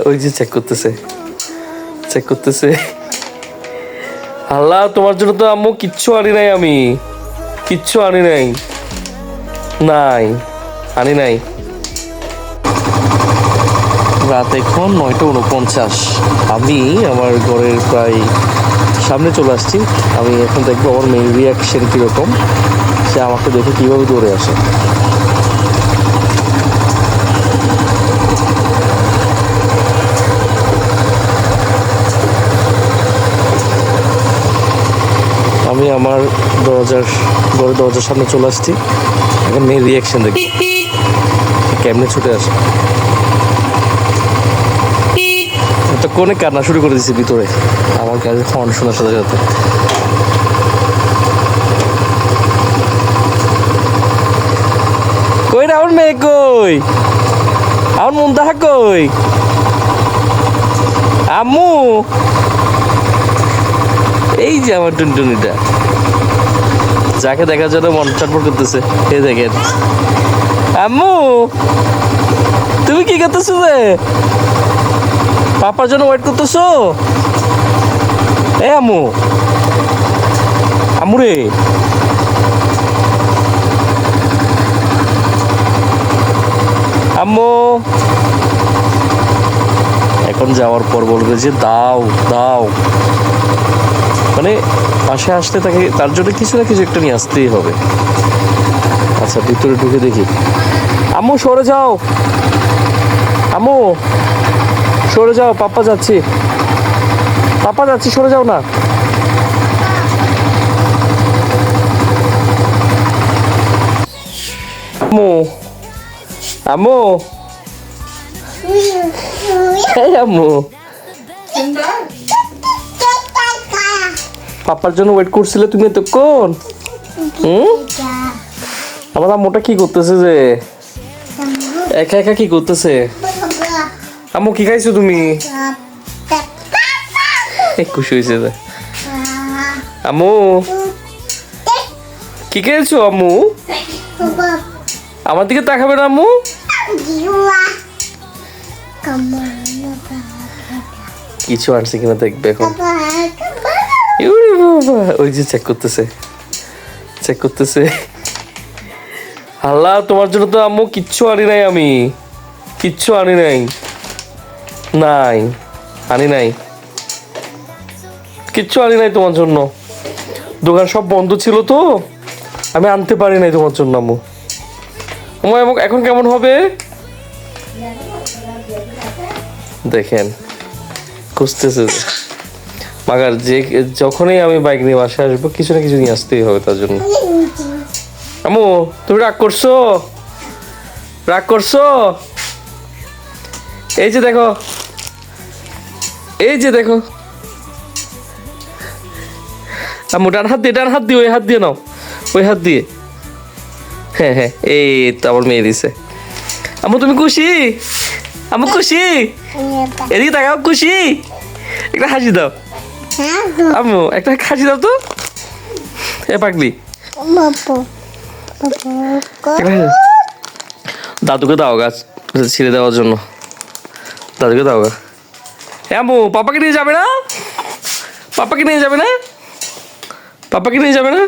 ওই যে চেক করতেছে, চেক করতেছে। আল্লাহ, তোমার জন্য তো আম্মু কিচ্ছু আনি নাই, আমি কিচ্ছু আনি নাই, নাই আনি নাই। রাত এখন 9:49। আমি আমার ঘরের প্রায় সামনে চলে আসছি। আমি এখন দেখবো আমার মেয়ের রিয়াকশন কীরকম, সে আমাকে দেখে কীভাবে দৌড়ে আসে। আমি আমার ঘরের দরজার সামনে চলে আসছি। এখন মেয়ের রিয়াকশন দেখি কেমনে ছুটে আসে। এতক্ষণে কান্না শুরু করে দিয়েছি ভিতরে, আমার কাছে হর্ন শোনার সাথে সাথে। কই রে আমার মেয়ে, কই আমার মুন্তাহা, কই আম্মু? এই যে আমার টুনটুনিটা, যাকে দেখার জন্য মন চটপট করতেছে। এই দেখেন আম্মু, তুমি কি করতেছো যে? পাপার জন্য ওয়েট করতেছো? এ আম্মু, আম্মু রে, আম্মু। এখন যাওয়ার পর বলবে যে দাও দাও, মানে পাশে আসলে তাকে তার জন্য কিছু না কিছু একটা নিয়ে আসতেই হবে। আচ্ছা, ভিতরে ঢুকে দেখি। আম্মু সরে যাও, আম্মু সরে যাও, পাপা যাচ্ছি, পাপা যাচ্ছি, সরে যাও না। আম্মু, আম্মু, এই আম্মু, পাপার জন্য ওয়েট করছিলে তুমি এতক্ষণ? আমার আম্মুটা কি করতেছে যে একা একা, কি করতেছে? আম্মু কি খাইছো তুমি? খুশি হয়েছে যে। আম্মু কি খেয়েছো? আম্মু আমার দিকে তাকাবে না আম্মু? কিছু আনছে কিনা দেখবে এখন। ওই যে চেক করতেছে, চেক করতেছে। আল্লাহ, তোমার জন্য তো আম্মু কিচ্ছু আনি নাই, আমি কিচ্ছু আনি নাই, নাই আনি নাই, কিচ্ছু আনি নাই তোমার জন্য। দোকান সব বন্ধ ছিল তো আমি আনতে পারি নাই তোমার জন্য আম্মু। এখন কেমন হবে দেখেন, খুঁজতেছে মাগার। যে যখনই আমি বাইক নিয়ে বাসায় আসবো কিছু না কিছু নিয়ে আসতেই হবে তার জন্য। আম্মু, তুমি রাগ করছো? রাগ করছো? এই যে দেখো, এই যে দেখো আম্মু, ডান হাত দিয়ে, ডান হাত দিয়ে, ওই হাত দিয়ে নাও, ওই হাত দিয়ে। হ্যাঁ হ্যাঁ, এই তো আমার মেয়ে দিছে। আম্মু তুমি খুশি? আম্মু খুশি? এদিকে তাকাও, খুশি? একটা হাসি দাও আম্মু, একটা হাসি দাও তো। এ পাগলি, দাদুকে দাও গাছ ছিঁড়ে দেওয়ার জন্য, দাদুকে দাও গা। আম্মু, পাপাকে নিয়ে যাবে না? পাপাকে নিয়ে যাবে না? পাপাকে নিয়ে যাবে না?